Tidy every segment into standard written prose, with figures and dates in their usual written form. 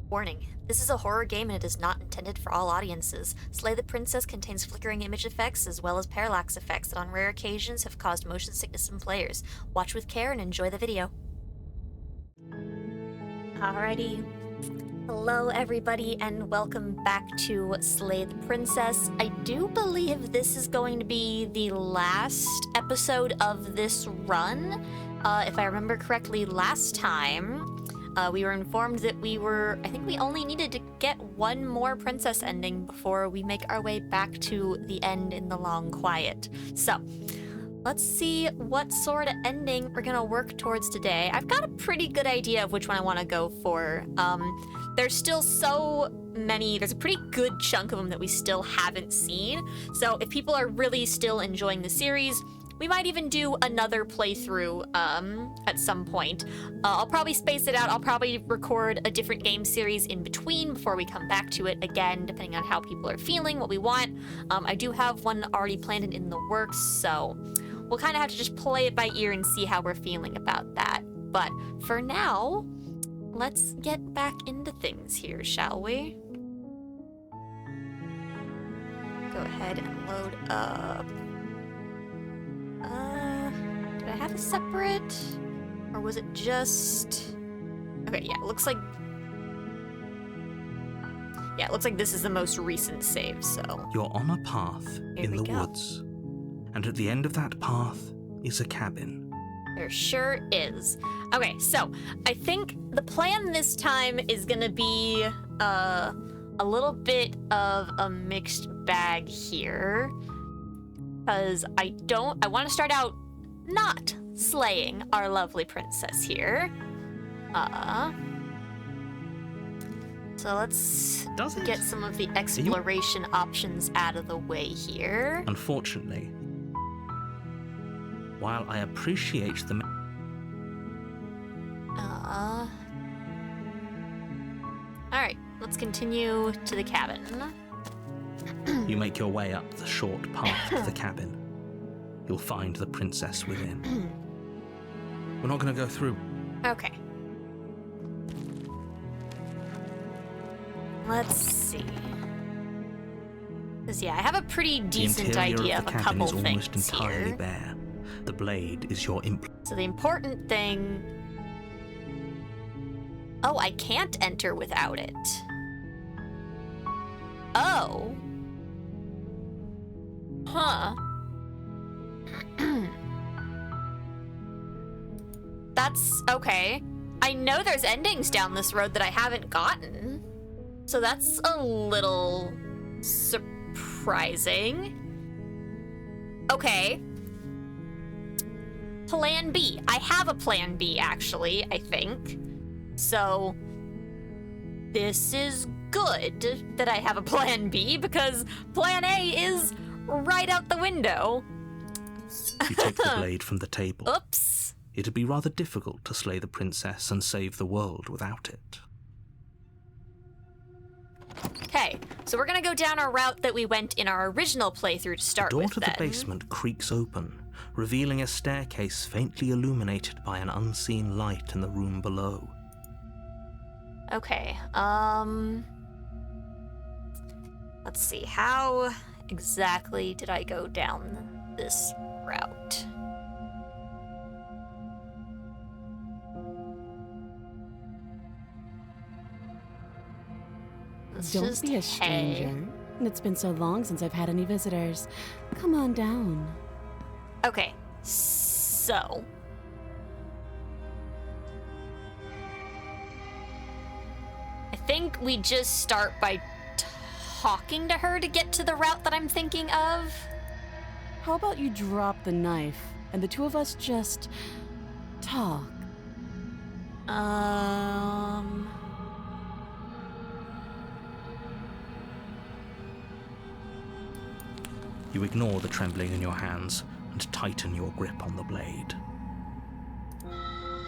Warning, this is a horror game and it is not intended for all audiences. Slay the Princess contains flickering image effects as well as parallax effects that on rare occasions have caused motion sickness in players. Watch with care and enjoy the video. Alrighty. Hello everybody and welcome back to Slay the Princess. I do believe this is going to be the last episode of this run. If I remember correctly, last time we were informed that I think we only needed to get one more princess ending before we make our way back to the end in the long quiet. So, let's see what sort of ending we're gonna work towards today. I've got a pretty good idea of which one I want to go for. There's still so many, there's a pretty good chunk of them that we still haven't seen. So if people are really still enjoying the series, we might even do another playthrough at some point. I'll probably space it out. I'll probably record a different game series in between before we come back to it again, depending on how people are feeling, what we want. I do have one already planned and in the works, so we'll kind of have to just play it by ear and see how we're feeling about that. But for now, let's get back into things here, shall we? Go ahead and load up. Did I have a separate? Or was it just... Okay, yeah, it looks like this is the most recent save, so... You're on a path in the woods. And at the end of that path is a cabin. There sure is. Okay, so I think the plan this time is gonna be a little bit of a mixed bag here. Because I want to start out not slaying our lovely princess here. So let's get some of the exploration options out of the way here. Unfortunately, while I appreciate the... Alright, let's continue to the cabin. You make your way up the short path to the cabin. You'll find the princess within. We're not going to go through. Okay. Let's see. Because, yeah, I have a pretty decent idea of a couple things here. The interior of the cabin is almost entirely bare. The blade is your So the important thing... Oh, I can't enter without it. Oh. Huh. That's okay. I know there's endings down this road that I haven't gotten. So that's a little surprising. Okay. Plan B. I have a plan B, actually, I think. So this is good that I have a plan B because plan A is right out the window. You take the blade from the table. Oops. It'd be rather difficult to slay the princess and save the world without it. Okay, so we're gonna go down our route that we went in our original playthrough to start with. The door to the basement creaks open, revealing a staircase faintly illuminated by an unseen light in the room below. Okay, let's see, how exactly did I go down this route? Don't be a stranger. It's been so long since I've had any visitors. Come on down. Okay, so... I think we just start by talking to her to get to the route that I'm thinking of. How about you drop the knife and the two of us just talk? You ignore the trembling in your hands and tighten your grip on the blade.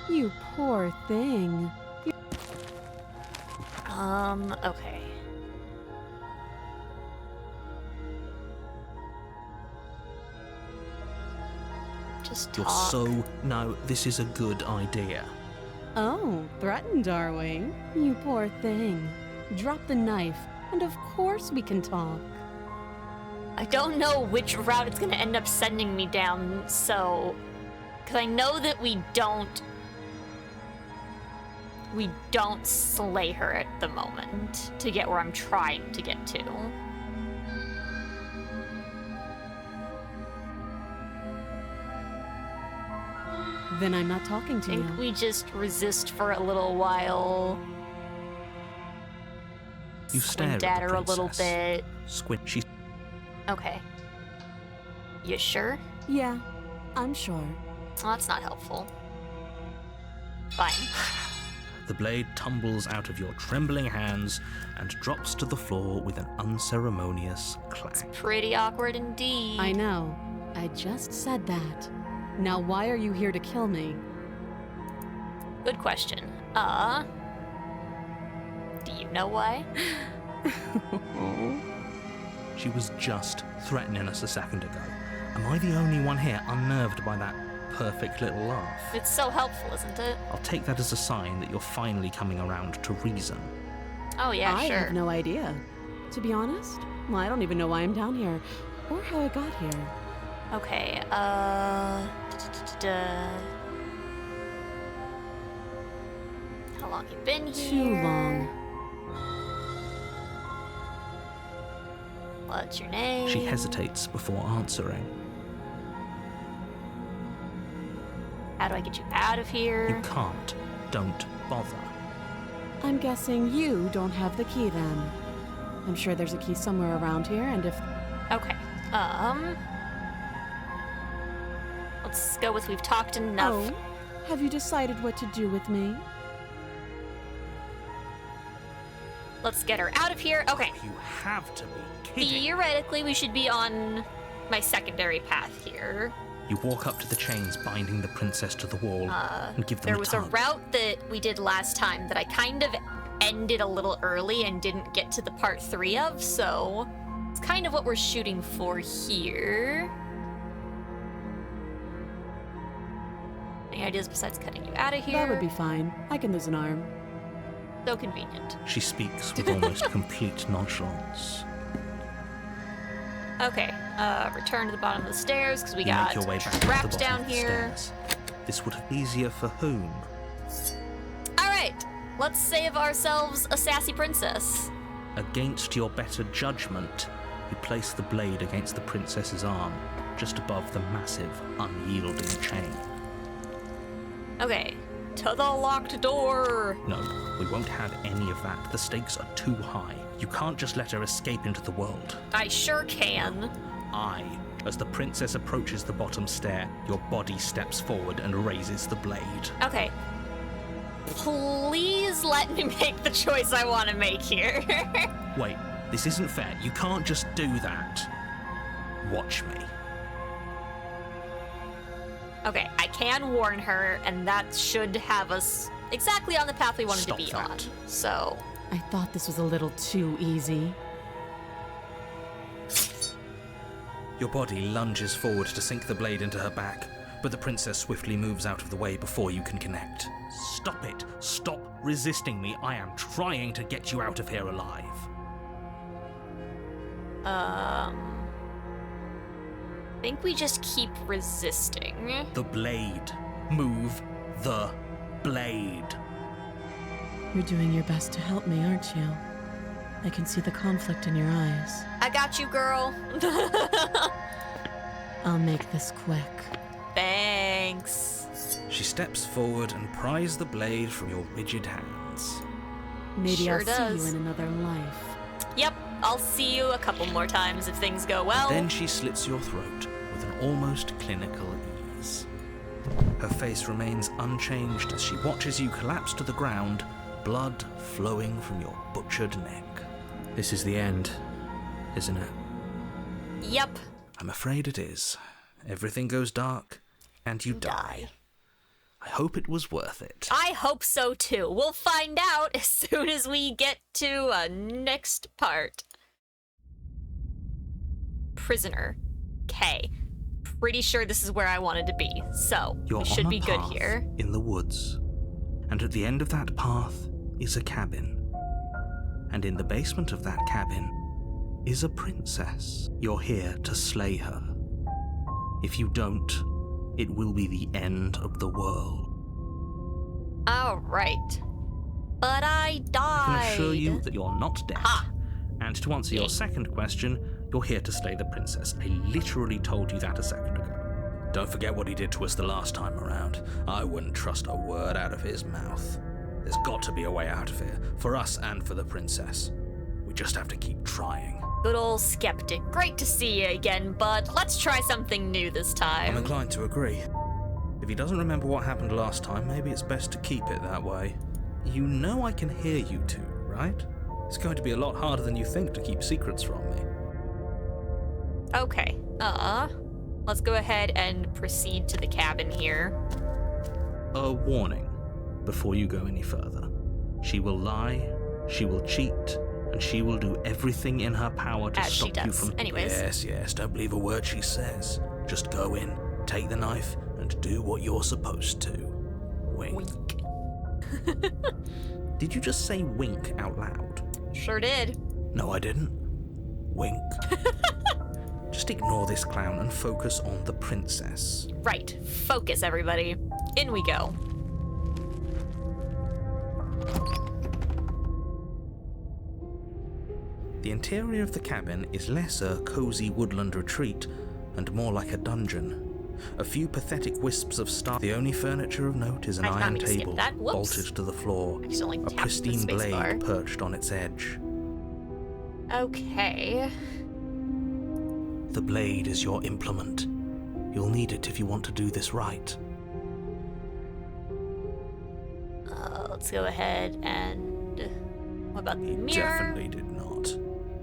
You poor thing. Okay. Just talk. Now, this is a good idea. Oh, threatened, are we? You poor thing. Drop the knife, and of course we can talk. I don't know which route it's gonna end up sending me down, so... Because I know that we don't slay her at the moment to get where I'm trying to get to. Then I'm not talking to I you. think we just resist for a little while. You stare Squint at at the her a little princess. bit. Squint. She Okay. You sure? Yeah, I'm sure. Well, that's not helpful. Fine. The blade tumbles out of your trembling hands and drops to the floor with an unceremonious clack. Pretty awkward indeed. I know. I just said that. Now why are you here to kill me? Good question. Do you know why? She was just threatening us a second ago. Am I the only one here unnerved by that perfect little laugh? It's so helpful, isn't it? I'll take that as a sign that you're finally coming around to reason. Oh yeah, I sure. have no idea. To be honest, well, I don't even know why I'm down here, or how I got here. Okay, how long you been here? Too long. What's your name? She hesitates before answering. How do I get you out of here? You can't. Don't bother. I'm guessing you don't have the key then. I'm sure there's a key somewhere around here, and if... Okay, let's go with we've talked enough. Oh, have you decided what to do with me? Let's get her out of here. Okay, You have to be kidding. theoretically we should be on my secondary path here. You walk up to the chains binding the princess to the wall and give them There was a tug. route that we did last time that I kind of ended a little early and didn't get to the part 3 of, so it's kind of what we're shooting for here. Any ideas besides cutting you out of here? That would be fine. I can lose an arm. So convenient. She speaks with almost complete nonchalance. Okay, return to the bottom of the stairs because we You got make your way back to the trapped bottom down of the here. stairs. This would have been easier for whom? All right, let's save ourselves a sassy princess. Against your better judgment, you place the blade against the princess's arm, just above the massive, unyielding chain. Okay, to the locked door. No, we won't have any of that. The stakes are too high. You can't just let her escape into the world. I sure can. As the princess approaches the bottom stair, your body steps forward and raises the blade. Okay. Please let me make the choice I want to make here. Wait, this isn't fair. You can't just do that. Watch me. Okay, I can warn her, and that should have us exactly on the path we wanted Stop to be that. on. So, I thought this was a little too easy. Your body lunges forward to sink the blade into her back, but the princess swiftly moves out of the way before you can connect. Stop it! Stop resisting me! I am trying to get you out of here alive. I think we just keep resisting. The blade. Move the blade. You're doing your best to help me, aren't you? I can see the conflict in your eyes. I got you, girl. I'll make this quick. Thanks. She steps forward and pries the blade from your rigid hands. Maybe Sure I'll see does. you in another life. Yep, I'll see you a couple more times if things go well. Then she slits your throat with an almost clinical ease. Her face remains unchanged as she watches you collapse to the ground, blood flowing from your butchered neck. This is the end, isn't it? Yep. I'm afraid it is. Everything goes dark, and you die. I hope it was worth it. I hope so too. We'll find out as soon as we get to next part. Prisoner. K. Pretty sure this is where I wanted to be, so You're we should on a be good path here. in the woods. And at the end of that path is a cabin. And in the basement of that cabin is a princess. You're here to slay her. If you don't, it will be the end of the world. All right. But I died. I can assure you that you're not dead. Ha! And to answer your second question, you're here to slay the princess. I literally told you that a second ago. Don't forget what he did to us the last time around. I wouldn't trust a word out of his mouth. There's got to be a way out of here, for us and for the princess. We just have to keep trying. Good old skeptic. Great to see you again, bud. Let's try something new this time. I'm inclined to agree. If he doesn't remember what happened last time, maybe it's best to keep it that way. You know I can hear you two, right? It's going to be a lot harder than you think to keep secrets from me. Okay. Let's go ahead and proceed to the cabin here. A warning before you go any further. She will lie, she will cheat, and she will do everything in her power to As she stop you does. from... Anyways. Yes, don't believe a word she says. Just go in, take the knife, and do what you're supposed to. Wink. Did you just say wink out loud? Sure did. No, I didn't. Wink. Just ignore this clown and focus on the princess. Right. Focus, everybody. In we go. The interior of the cabin is less a cozy woodland retreat and more like a dungeon. A few pathetic wisps of stars. The only furniture of note is an I did not iron mean to skip table that. Whoops. bolted to the floor, Accidentally a tapped the pristine space blade bar. perched on its edge. Okay. The blade is your implement. You'll need it if you want to do this right. Let's go ahead and... What about the mirror? Definitely did not.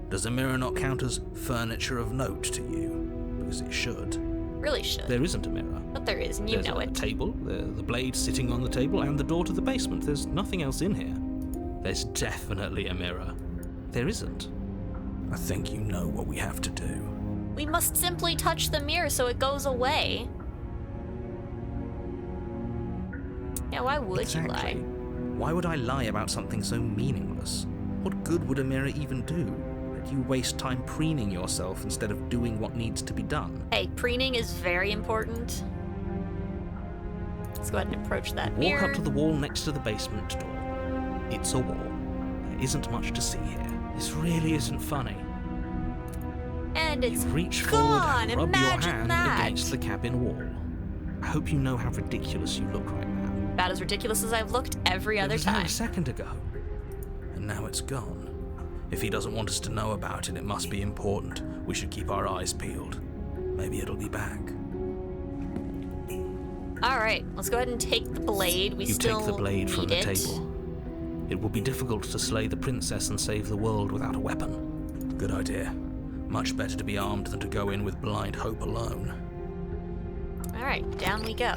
Does a mirror not count as furniture of note to you? Because it should. Really should. There isn't a mirror. But there is, and you There's know a it. table, the blade sitting on the table, and the door to the basement. There's nothing else in here. There's definitely a mirror. There isn't. I think you know what we have to do. We must simply touch the mirror so it goes away. Yeah, why would Exactly. you lie? Why would I lie about something so meaningless? What good would a mirror even do? That you waste time preening yourself instead of doing what needs to be done. Hey, preening is very important. Let's go ahead and approach that Walk mirror. up to the wall next to the basement door. It's a wall. There isn't much to see here. This really isn't funny. And You it's reach forward gone. and rub your Imagine hand that. against the cabin wall. I hope you know how ridiculous you look right now. About as ridiculous as I've looked every It other was there time. a second ago, and now it's gone. If he doesn't want us to know about it, it must be important. We should keep our eyes peeled. Maybe it'll be back. All right, let's go ahead and take the blade. We You still take the blade from need the it. table. It will be difficult to slay the princess and save the world without a weapon. Good idea. Much better to be armed than to go in with blind hope alone. All right, down we go.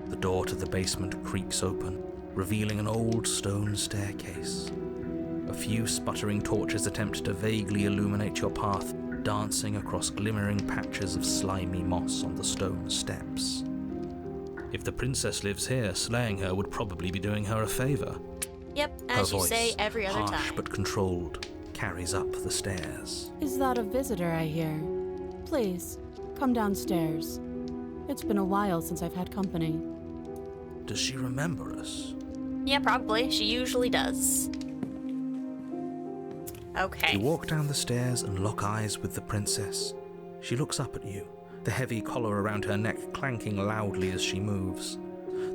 The door to the basement creaks open, revealing an old stone staircase. A few sputtering torches attempt to vaguely illuminate your path, dancing across glimmering patches of slimy moss on the stone steps. If the princess lives here, slaying her would probably be doing her a favor. Yep, Her as you voice, say every other harsh time. but controlled, carries up the stairs. Is that a visitor I hear? Please, come downstairs. It's been a while since I've had company. Does she remember us? Yeah, probably. She usually does. You Okay. walk down the stairs and lock eyes with the princess. She looks up at you, the heavy collar around her neck clanking loudly as she moves.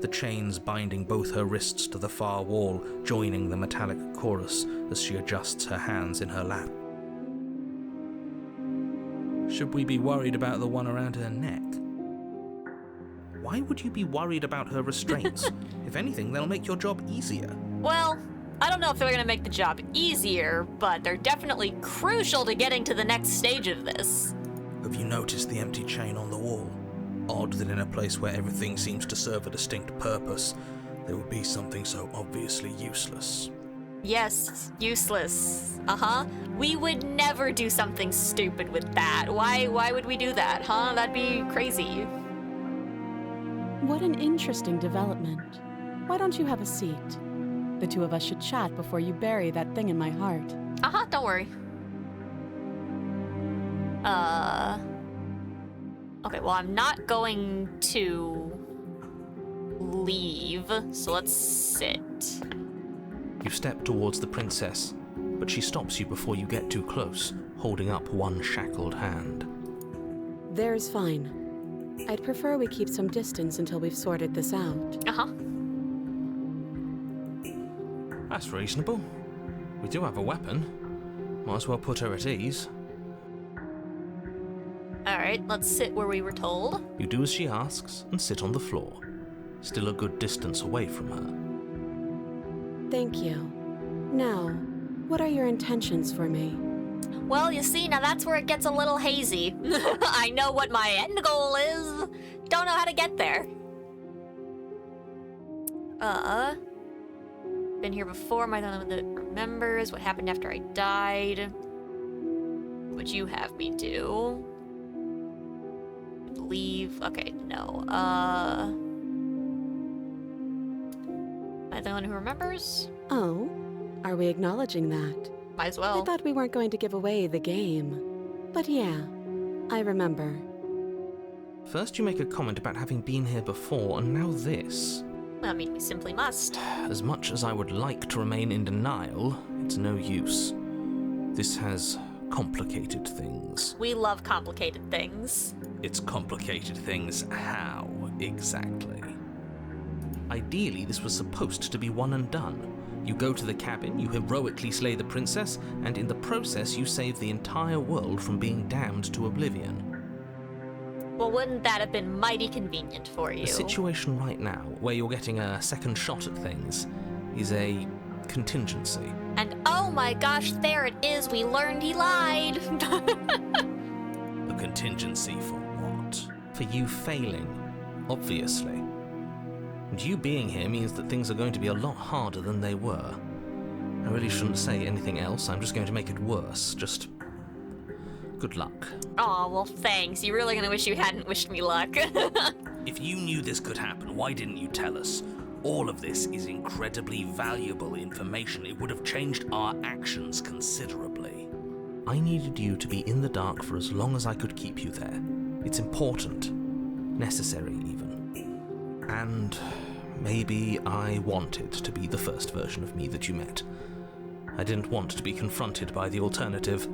The chains binding both her wrists to the far wall, joining the metallic chorus as she adjusts her hands in her lap. Should we be worried about the one around her neck? Why would you be worried about her restraints? If anything, they'll make your job easier. Well, I don't know if they're gonna make the job easier, but they're definitely crucial to getting to the next stage of this. Have you noticed the empty chain on the wall? Odd that in a place where everything seems to serve a distinct purpose, there would be something so obviously useless. Yes, useless. Uh-huh. We would never do something stupid with that. Why would we do that, huh? That'd be crazy. What an interesting development. Why don't you have a seat? The two of us should chat before you bury that thing in my heart. Uh-huh, don't worry. Okay, well, I'm not going to leave, so let's sit. You step towards the princess, but she stops you before you get too close, holding up one shackled hand. There's fine. I'd prefer we keep some distance until we've sorted this out. Uh-huh. That's reasonable. We do have a weapon. Might as well put her at ease. Alright, let's sit where we were told. You do as she asks and sit on the floor, still a good distance away from her. Thank you. Now, what are your intentions for me? Well, you see, now that's where it gets a little hazy. I know what my end goal is. Don't know how to get there. Been here before. Am I the only one that remembers what happened after I died? What'd you have me do? Leave. Okay, no. Am I the one who remembers? Oh, are we acknowledging that? Might as I well. thought we weren't going to give away the game. But yeah, I remember. First you make a comment about having been here before, and now this. I mean, we simply must. As much as I would like to remain in denial, it's no use. This has complicated things. We love complicated things. It's complicated things how, exactly? Ideally, this was supposed to be one and done. You go to the cabin, you heroically slay the princess, and in the process you save the entire world from being damned to oblivion. Well, wouldn't that have been mighty convenient for you? The situation right now, where you're getting a second shot at things, is a contingency. And oh my gosh, there it is. We learned he lied. A contingency for what? For you failing, obviously. And you being here means that things are going to be a lot harder than they were. I really shouldn't say anything else. I'm just going to make it worse. Just good luck. Aw, well, thanks. You're really gonna wish you hadn't wished me luck. If you knew this could happen, why didn't you tell us? All of this is incredibly valuable information. It would have changed our actions considerably. I needed you to be in the dark for as long as I could keep you there. It's important. Necessary, even. And maybe I wanted to be the first version of me that you met. I didn't want to be confronted by the alternative.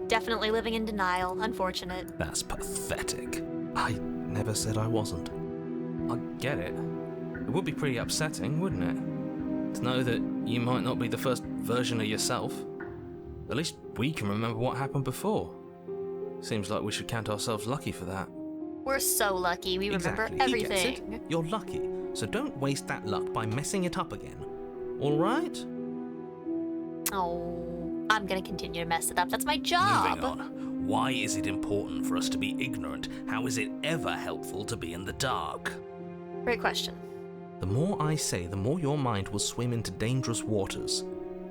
Definitely living in denial. Unfortunate. That's pathetic. I never said I wasn't. I get it. It would be pretty upsetting, wouldn't it? To know that you might not be the first version of yourself. At least we can remember what happened before. Seems like we should count ourselves lucky for that. We're so lucky. We remember Exactly. He gets everything. it. You're lucky, so don't waste that luck by messing it up again. All right? Oh, I'm gonna continue to mess it up. That's my job. Moving on. Why is it important for us to be ignorant? How is it ever helpful to be in the dark? Great question. The more I say, the more your mind will swim into dangerous waters.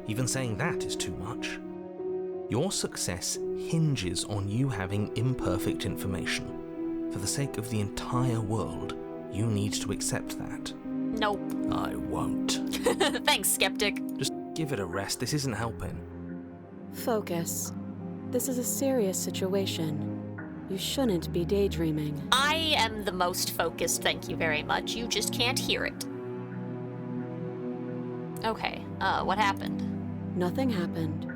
Even saying that is too much. Your success hinges on you having imperfect information. For the sake of the entire world, you need to accept that. Nope. I won't. Thanks, skeptic. Just give it a rest. This isn't helping. Focus. This is a serious situation. You shouldn't be daydreaming. I am the most focused, thank you very much. You just can't hear it. Okay, what happened? Nothing happened.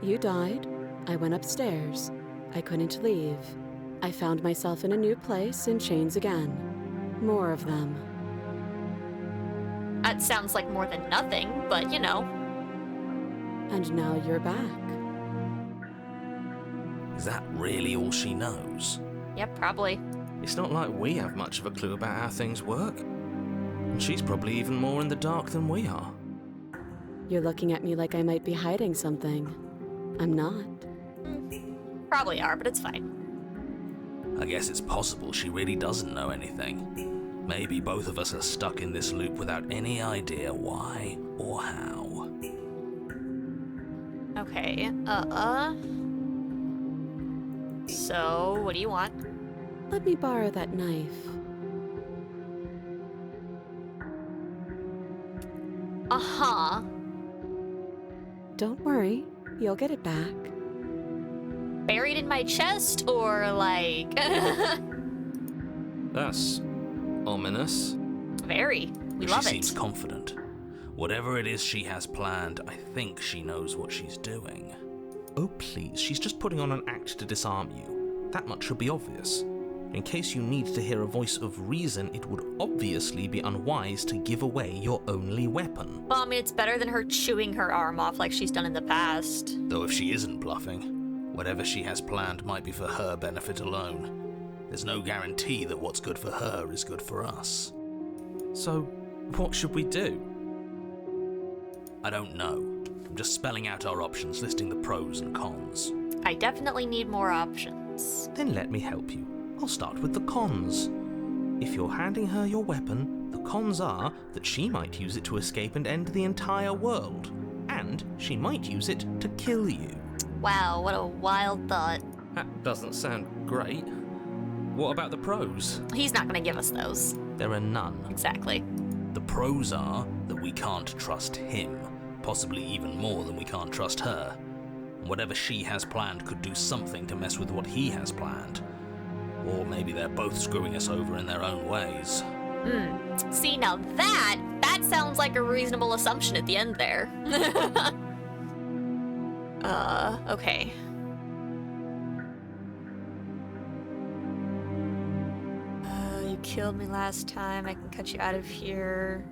You died. I went upstairs. I couldn't leave. I found myself in a new place in chains again. More of them. That sounds like more than nothing, but you know. And now you're back. Is that really all she knows? Yep, probably. It's not like we have much of a clue about how things work. And she's probably even more in the dark than we are. You're looking at me like I might be hiding something. I'm not. Probably are, but it's fine. I guess it's possible she really doesn't know anything. Maybe both of us are stuck in this loop without any idea why or how. Okay, So, what do you want? Let me borrow that knife. Uh-huh. Don't worry, you'll get it back. Buried in my chest, or like... That's ominous. Very. We love She seems it. confident. Whatever it is she has planned, I think she knows what she's doing. Oh please, she's just putting on an act to disarm you. That much should be obvious. In case you need to hear a voice of reason, it would obviously be unwise to give away your only weapon. Well, I mean, it's better than her chewing her arm off like she's done in the past. Though if she isn't bluffing, whatever she has planned might be for her benefit alone. There's no guarantee that what's good for her is good for us. So, what should we do? I don't know. I'm just spelling out our options, listing the pros and cons. I definitely need more options. Then let me help you. I'll start with the cons. If you're handing her your weapon, the cons are that she might use it to escape and end the entire world. And she might use it to kill you. Wow, what a wild thought. That doesn't sound great. What about the pros? He's not gonna give us those. There are none. Exactly. The pros are that we can't trust him, possibly even more than we can't trust her. Whatever she has planned could do something to mess with what he has planned. Or maybe they're both screwing us over in their own ways. See, now that sounds like a reasonable assumption at the end there. Okay. You killed me last time. I can cut you out of here.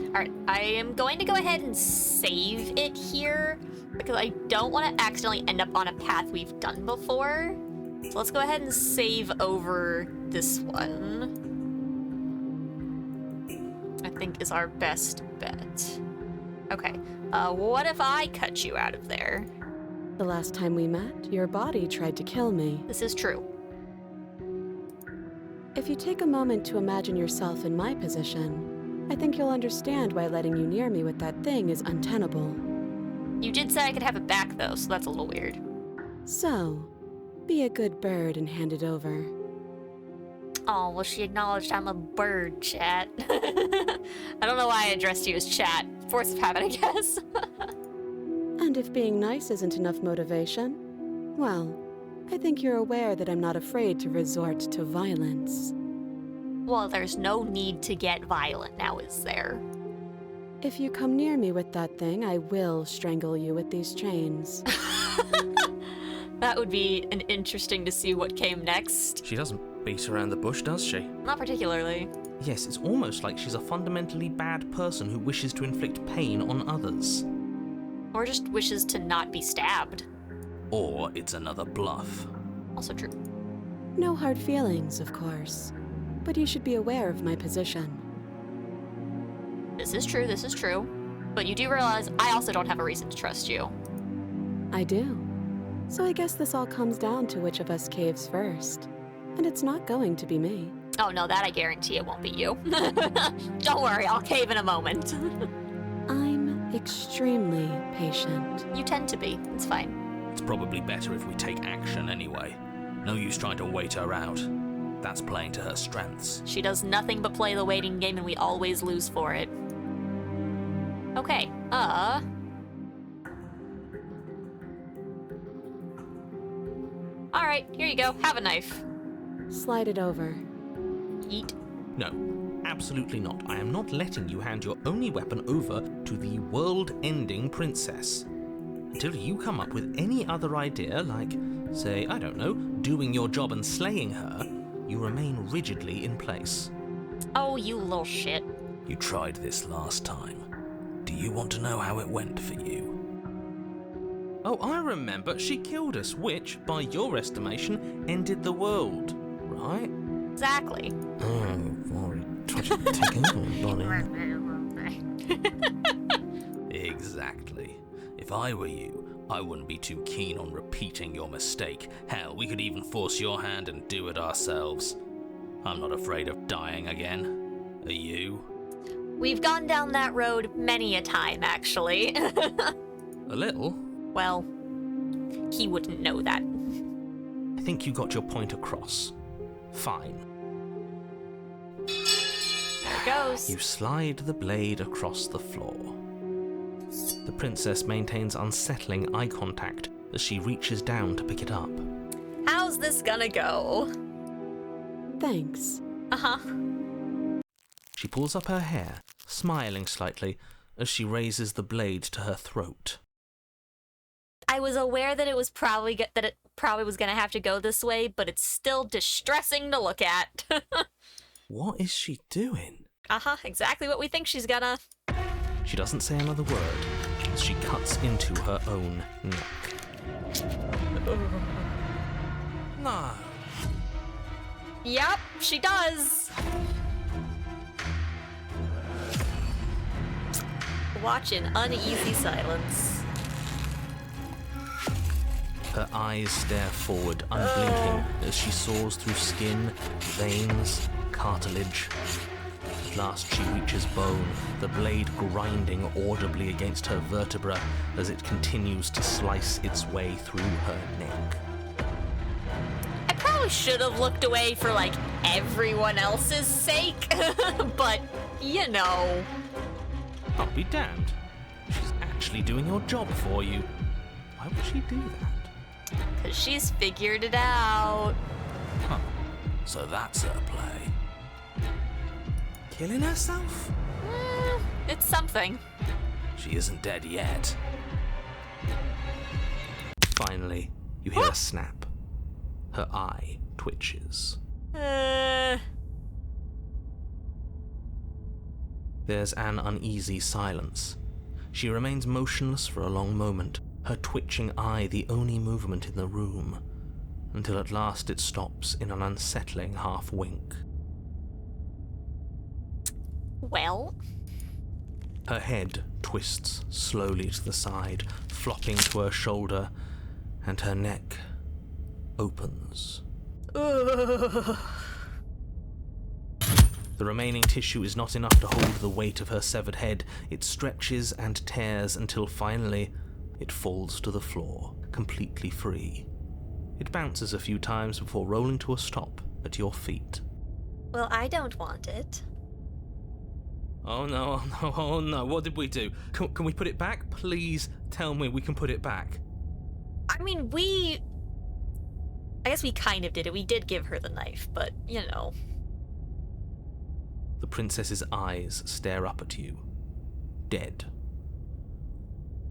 Alright, I am going to go ahead and save it here because I don't want to accidentally end up on a path we've done before. So let's go ahead and save over this one. I think is our best bet. Okay, what if I cut you out of there? The last time we met, your body tried to kill me. This is true. If you take a moment to imagine yourself in my position, I think you'll understand why letting you near me with that thing is untenable. You did say I could have it back though, so that's a little weird. So, be a good bird and hand it over. Oh, well, she acknowledged I'm a bird, chat. I don't know why I addressed you as chat. Force of habit, I guess. And if being nice isn't enough motivation, well, I think you're aware that I'm not afraid to resort to violence. Well, there's no need to get violent now, is there? If you come near me with that thing, I will strangle you with these chains. That would be an interesting to see what came next. She doesn't beat around the bush, does she? Not particularly. Yes, it's almost like she's a fundamentally bad person who wishes to inflict pain on others. Or just wishes to not be stabbed. Or it's another bluff. Also true. No hard feelings, of course. But you should be aware of my position. This is true, this is true. But you do realize I also don't have a reason to trust you. I do. So I guess this all comes down to which of us caves first. And it's not going to be me. Oh no, that I guarantee it won't be you. Don't worry, I'll cave in a moment. I'm extremely patient. You tend to be, it's fine. It's probably better if we take action anyway. No use trying to wait her out. That's playing to her strengths. She does nothing but play the waiting game and we always lose for it. Okay, Alright, here you go. Have a knife. Slide it over. Eat. No, absolutely not. I am not letting you hand your only weapon over to the world-ending princess. Until you come up with any other idea, like, say, I don't know, doing your job and slaying her, you remain rigidly in place. Oh, you little shit. You tried this last time. Do you want to know how it went for you? Oh, I remember. She killed us, which, by your estimation, ended the world, right? Exactly. Exactly. If I were you, I wouldn't be too keen on repeating your mistake. Hell, we could even force your hand and do it ourselves. I'm not afraid of dying again. Are you? We've gone down that road many a time, actually. A little. Well, he wouldn't know that. I think you got your point across. Fine. it goes. You slide the blade across the floor. The princess maintains unsettling eye contact as she reaches down to pick it up. How's this gonna go? Thanks. Uh-huh. She pulls up her hair, smiling slightly, as she raises the blade to her throat. I was aware that it was probably was gonna have to go this way, but it's still distressing to look at. What is she doing? Uh-huh, exactly what we think she's gonna. She doesn't say another word as she cuts into her own neck. No. Yep, she does. Watch in uneasy silence. Her eyes stare forward, unblinking, as she saws through skin, veins, cartilage. At last she reaches bone, the blade grinding audibly against her vertebra as it continues to slice its way through her neck. I probably should have looked away for, like, everyone else's sake, but, you know. I'll be damned. She's actually doing your job for you. Why would she do that? 'Cause she's figured it out. Huh. So that's her play. Killing herself? It's something. She isn't dead yet. Finally, you hear a snap. Her eye twitches. There's an uneasy silence. She remains motionless for a long moment, her twitching eye the only movement in the room, until at last it stops in an unsettling half-wink. Well? Her head twists slowly to the side, flopping to her shoulder, and her neck opens. Ugh. The remaining tissue is not enough to hold the weight of her severed head. It stretches and tears until finally it falls to the floor, completely free. It bounces a few times before rolling to a stop at your feet. Well, I don't want it. Oh no, oh no, oh no, what did we do? Can we put it back? Please tell me we can put it back. I mean, I guess we kind of did it. We did give her the knife, but, you know. The princess's eyes stare up at you, dead.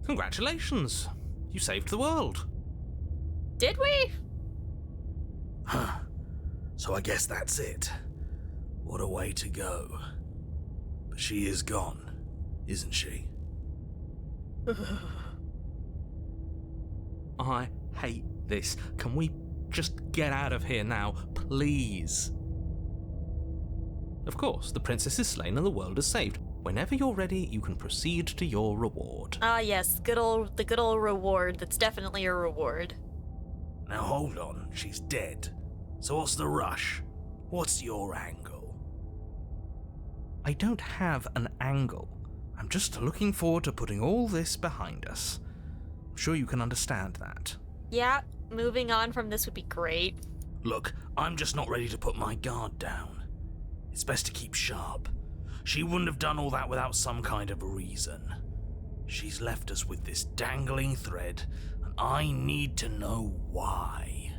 Congratulations! You saved the world. Did we? Huh. So I guess that's it. What a way to go. But she is gone, isn't she? I hate this. Can we just get out of here now, please? Of course, the princess is slain and the world is saved. Whenever you're ready, you can proceed to your reward. Ah, yes, the good old reward. That's definitely a reward. Now hold on, she's dead. So what's the rush? What's your angle? I don't have an angle. I'm just looking forward to putting all this behind us. I'm sure you can understand that. Yeah, moving on from this would be great. Look, I'm just not ready to put my guard down. It's best to keep sharp. She wouldn't have done all that without some kind of a reason. She's left us with this dangling thread, and I need to know why.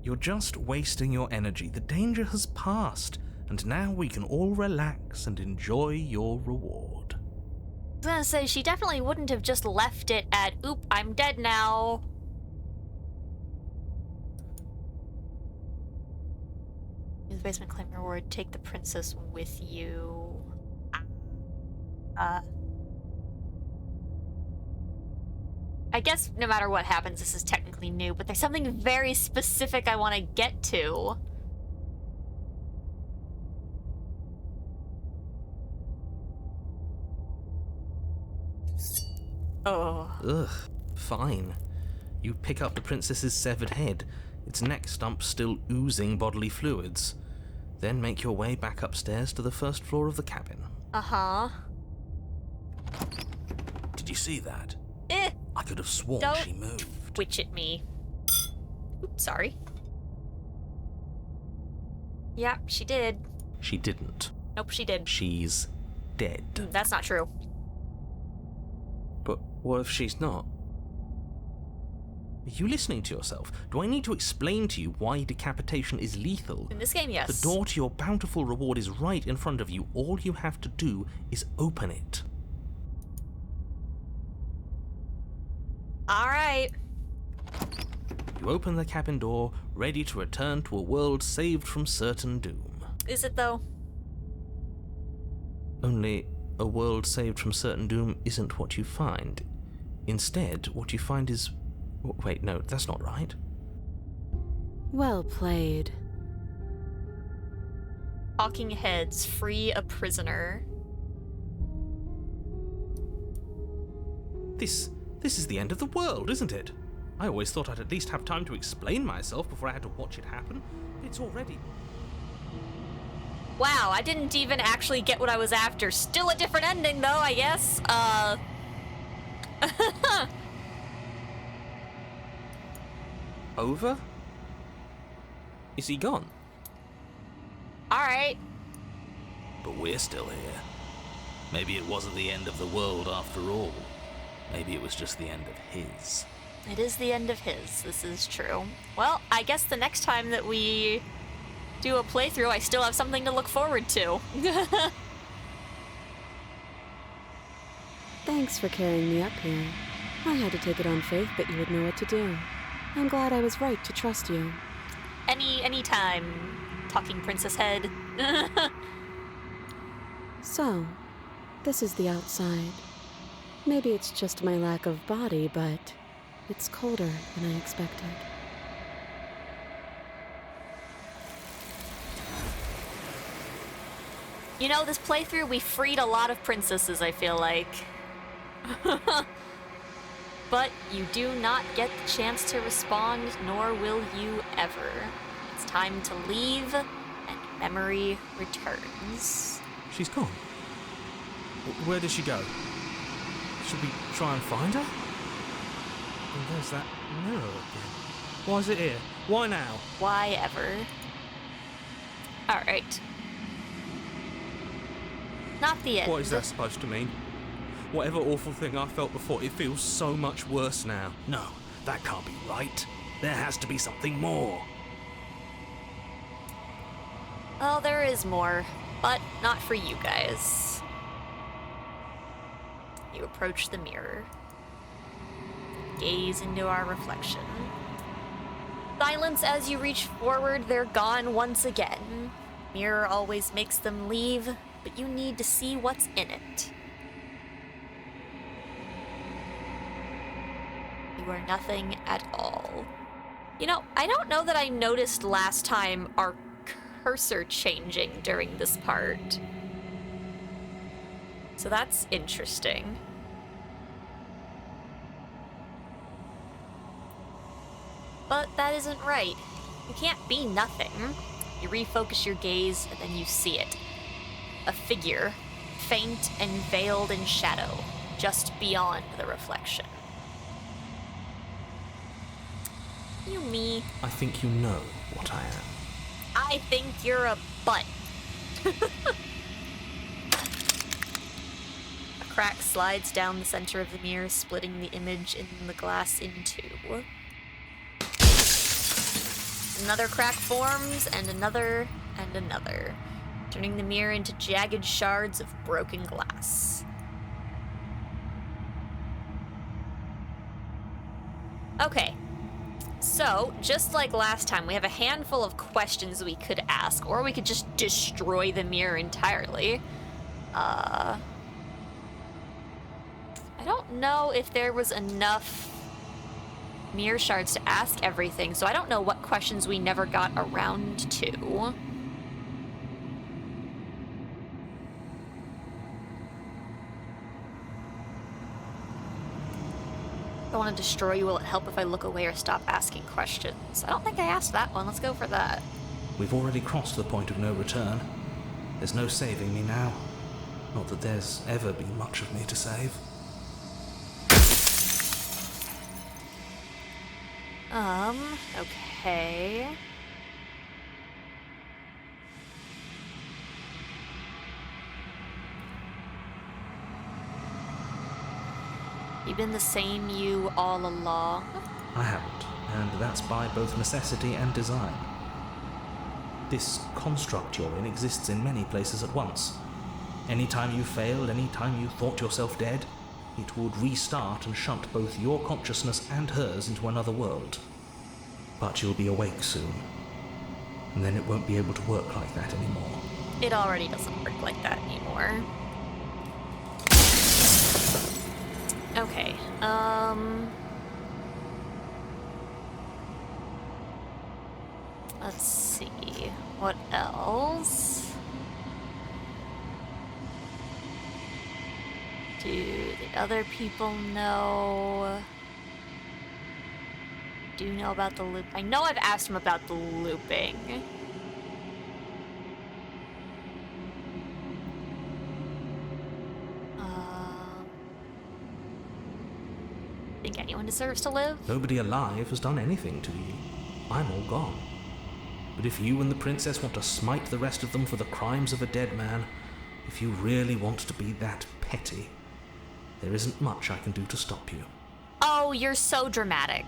You're just wasting your energy. The danger has passed, and now we can all relax and enjoy your reward. I was gonna say, she definitely wouldn't have just left it at, oop, I'm dead now. Use the basement claim reward, take the princess with you. I guess no matter what happens, this is technically new, but there's something very specific I want to get to. Oh. Ugh, fine. You pick up the princess's severed head, its neck stump still oozing bodily fluids. Then make your way back upstairs to the first floor of the cabin. Uh-huh. Did you see that? Eh. I could have sworn Don't she moved. twitch at me. Oops, sorry. Yep, she did. She didn't. Nope, she did. She's dead. That's not true. But what if she's not? Are you listening to yourself? Do I need to explain to you why decapitation is lethal? In this game, yes. The door to your bountiful reward is right in front of you. All you have to do is open it. Alright. You open the cabin door, ready to return to a world saved from certain doom. Is it, though? Only a world saved from certain doom isn't what you find. Instead, what you find is... Wait, no, that's not right. Well played. Talking heads free a prisoner. This is the end of the world, isn't it? I always thought I'd at least have time to explain myself before I had to watch it happen. It's already... Wow, I didn't even actually get what I was after. Still a different ending, though, I guess. Over? Is he gone? Alright. But we're still here. Maybe it wasn't the end of the world after all. Maybe it was just the end of his. It is the end of his. This is true. Well, I guess the next time that we do a playthrough, I still have something to look forward to. Thanks for carrying me up here. I had to take it on faith that you would know what to do. I'm glad I was right to trust you. Any time, talking princess head. So, this is the outside. Maybe it's just my lack of body, but it's colder than I expected. You know, this playthrough, we freed a lot of princesses, I feel like. But you do not get the chance to respond, nor will you ever. It's time to leave, and memory returns. She's gone. Where did she go? Should we try and find her? And there's that mirror again. Why is it here? Why now? Why ever? Alright. Not the end. What is that supposed to mean? Whatever awful thing I felt before, it feels so much worse now. No, that can't be right. There has to be something more. Oh, there is more, but not for you guys. You approach the mirror. Gaze into our reflection. Silence as you reach forward, they're gone once again. Mirror always makes them leave, but you need to see what's in it. You are nothing at all. You know, I don't know that I noticed last time our cursor changing during this part. So that's interesting. But that isn't right. You can't be nothing. You refocus your gaze, and then you see it. A figure, faint and veiled in shadow, just beyond the reflection. You me. I think you know what I am. I think you're a butt. A crack slides down the center of the mirror, splitting the image in the glass in two. Another crack forms, and another, turning the mirror into jagged shards of broken glass. Okay. So, just like last time, we have a handful of questions we could ask, or we could just destroy the mirror entirely. I don't know if there was enough mirror shards to ask everything, so I don't know what questions we never got around to. If I want to destroy you, will it help if I look away or stop asking questions? I don't think I asked that one. Let's go for that. We've already crossed the point of no return. There's no saving me now. Not that there's ever been much of me to save. Okay. You been the same you all along? I haven't, and that's by both necessity and design. This construct you're in exists in many places at once. Anytime you failed, anytime you thought yourself dead, it would restart and shunt both your consciousness and hers into another world. But you'll be awake soon, and then it won't be able to work like that anymore. It already doesn't work like that anymore. Okay, let's see, what else? Do the other people know? Do you know about the loop? I know I've asked him about the looping. Think anyone deserves to live? Nobody alive has done anything to you. I'm all gone. But if you and the princess want to smite the rest of them for the crimes of a dead man, if you really want to be that petty, there isn't much I can do to stop you. Oh, you're so dramatic.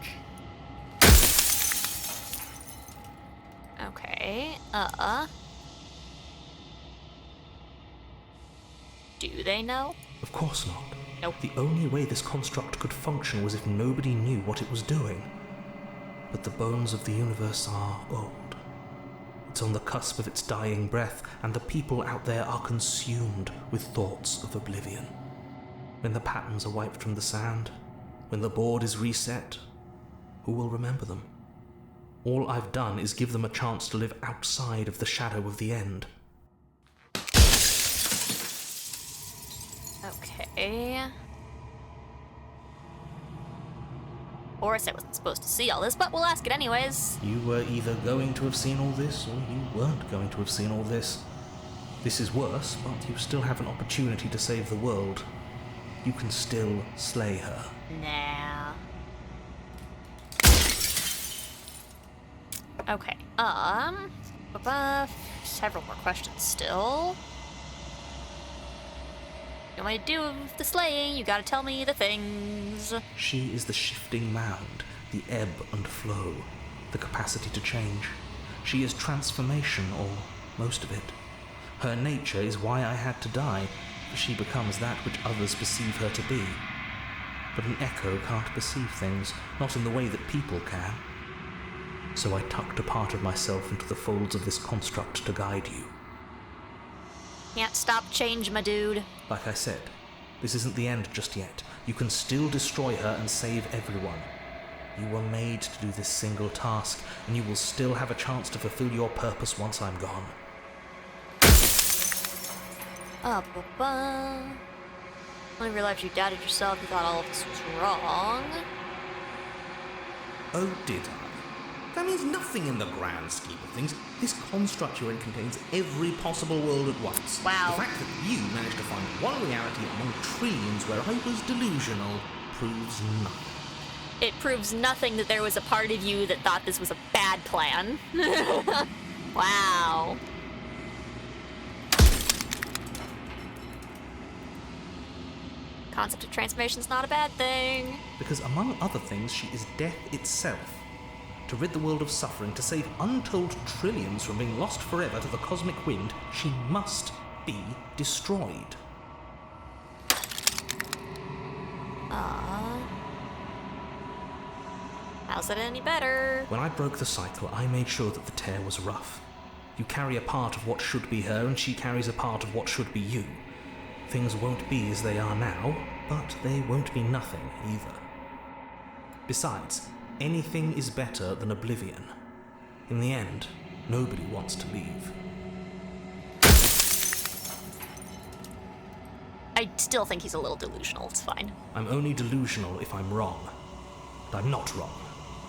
Okay, Do they know? Of course not. Nope. The only way this construct could function was if nobody knew what it was doing. But the bones of the universe are old. It's on the cusp of its dying breath, and the people out there are consumed with thoughts of oblivion. When the patterns are wiped from the sand, when the board is reset, who will remember them? All I've done is give them a chance to live outside of the shadow of the end. Okay. Of course, I wasn't supposed to see all this, but we'll ask it anyways. You were either going to have seen all this, or you weren't going to have seen all this. This is worse, but you still have an opportunity to save the world. You can still slay her. Nah. Okay, several more questions still. You want me to do the slaying, you gotta tell me the things. She is the shifting mound, the ebb and flow, the capacity to change. She is transformation, or most of it. Her nature is why I had to die, for she becomes that which others perceive her to be. But an echo can't perceive things, not in the way that people can. So I tucked a part of myself into the folds of this construct to guide you. Can't stop change, my dude. Like I said, this isn't the end just yet. You can still destroy her and save everyone. You were made to do this single task, and you will still have a chance to fulfill your purpose once I'm gone. When you realized you doubted yourself, you thought all of this was wrong. Oh, did I? That means nothing in the grand scheme of things. This construct you're in contains every possible world at once. Wow. The fact that you managed to find one reality among trillions where I was delusional proves nothing. It proves nothing that there was a part of you that thought this was a bad plan. Wow. Concept of transformation's not a bad thing. Because among other things, she is death itself. To rid the world of suffering, to save untold trillions from being lost forever to the cosmic wind, she must be destroyed. How's it any better? When I broke the cycle, I made sure that the tear was rough. You carry a part of what should be her, and she carries a part of what should be you. Things won't be as they are now, but they won't be nothing either. Besides, anything is better than oblivion. In the end, nobody wants to leave. I still think he's a little delusional, it's fine. I'm only delusional if I'm wrong. But I'm not wrong.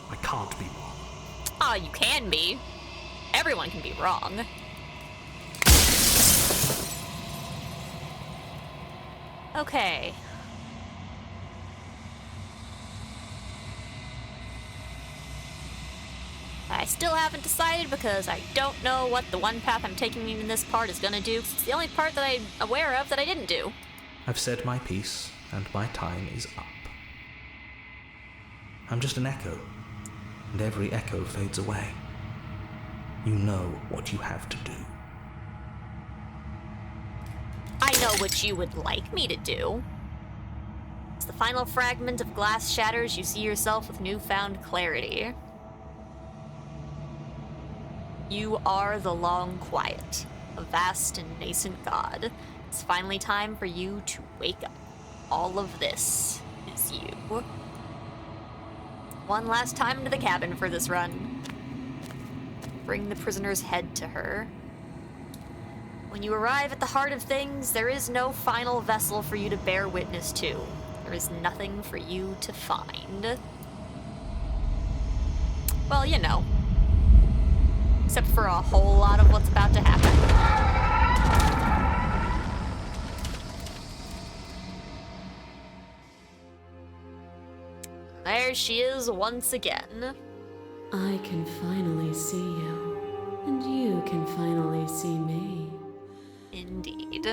I can't be wrong. Oh, you can be. Everyone can be wrong. Okay. I still haven't decided because I don't know what the one path I'm taking in this part is gonna do. It's the only part that I'm aware of that I didn't do. I've said my piece, and my time is up. I'm just an echo, and every echo fades away. You know what you have to do. I know what you would like me to do. As the final fragment of glass shatters, you see yourself with newfound clarity. You are the Long Quiet, a vast and nascent god. It's finally time for you to wake up. All of this is you. One last time into the cabin for this run. Bring the prisoner's head to her. When you arrive at the heart of things, there is no final vessel for you to bear witness to. There is nothing for you to find. Well, you know. Except for a whole lot of what's about to happen. There she is once again. I can finally see you, and you can finally see me. Indeed.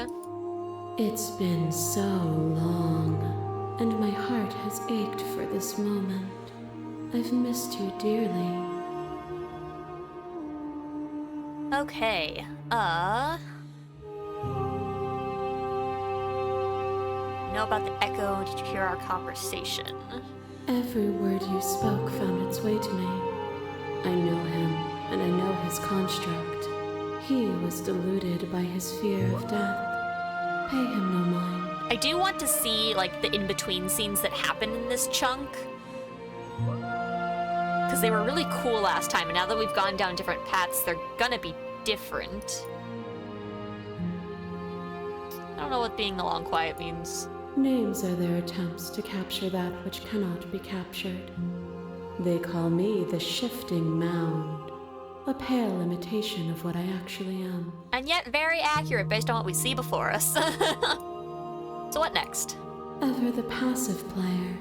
It's been so long, and my heart has ached for this moment. I've missed you dearly. Okay, You know about the echo? Did you hear our conversation? Every word you spoke found its way to me. I know him, and I know his construct. He was deluded by his fear of death. Pay him no mind. I do want to see, like, the in-between scenes that happen in this chunk. Because they were really cool last time, and now that we've gone down different paths, they're gonna be different. I don't know what being the Long Quiet means. Names are their attempts to capture that which cannot be captured. They call me the Shifting Mound, a pale imitation of what I actually am. And yet very accurate based on what we see before us. So what next? Ever the passive player,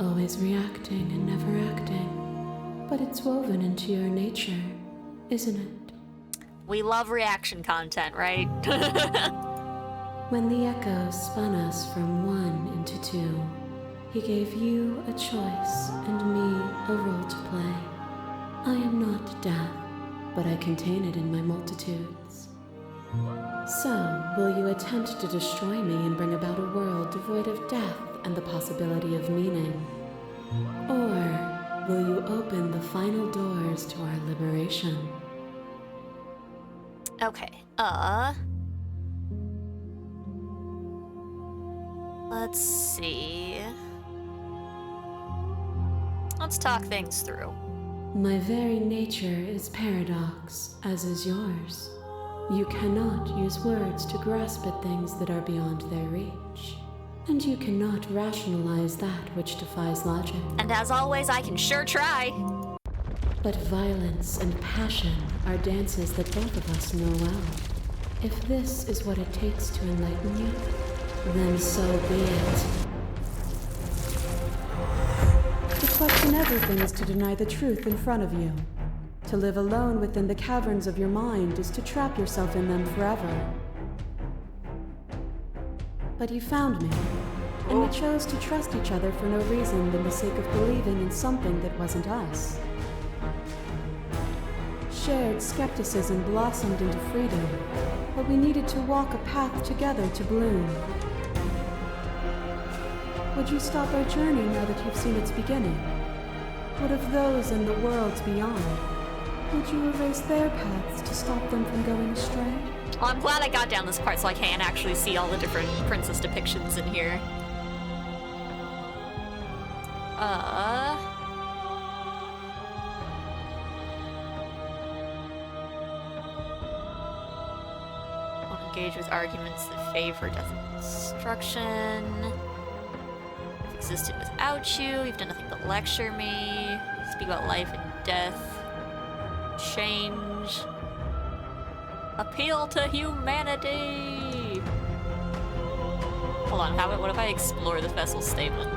always reacting and never acting. But it's woven into your nature, isn't it? We love reaction content, right? When the echo spun us from one into two, he gave you a choice and me a role to play. I am not death, but I contain it in my multitudes. So, will you attempt to destroy me and bring about a world devoid of death and the possibility of meaning? Or will you open the final doors to our liberation? Okay, let's see. Let's talk things through. My very nature is paradox, as is yours. You cannot use words to grasp at things that are beyond their reach. And you cannot rationalize that which defies logic. And as always, I can sure try. But violence and passion are dances that both of us know well. If this is what it takes to enlighten you, then so be it. To question everything is to deny the truth in front of you. To live alone within the caverns of your mind is to trap yourself in them forever. But you found me, and we chose to trust each other for no reason than the sake of believing in something that wasn't us. Shared skepticism blossomed into freedom, but we needed to walk a path together to bloom. Would you stop our journey now that you've seen its beginning? What of those in the worlds beyond? Would you erase their paths to stop them from going astray? Well, I'm glad I got down this part so I can actually see all the different princess depictions in here. Won't engage with arguments that favor death and destruction. I've existed without you. You've done nothing but lecture me. Speak about life and death. Change. Appeal to humanity! Hold on, what if I explore the vessel's statement?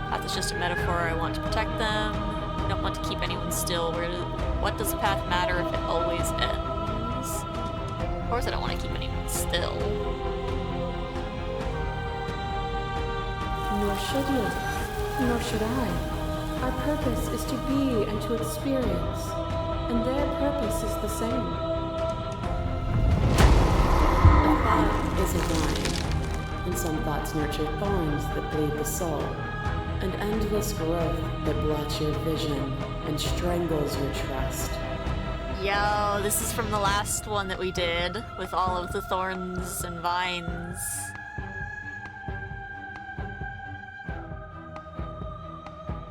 Path is just a metaphor. I want to protect them. I don't want to keep anyone still. What does the path matter if it always ends? Of course I don't want to keep anyone still. Nor should you. Nor should I. Our purpose is to be and to experience, and their purpose is the same. A thought is a vine, and some thoughts nurture thorns that bleed the soul, and endless growth that blots your vision and strangles your trust. Yo, this is from the last one that we did, with all of the thorns and vines.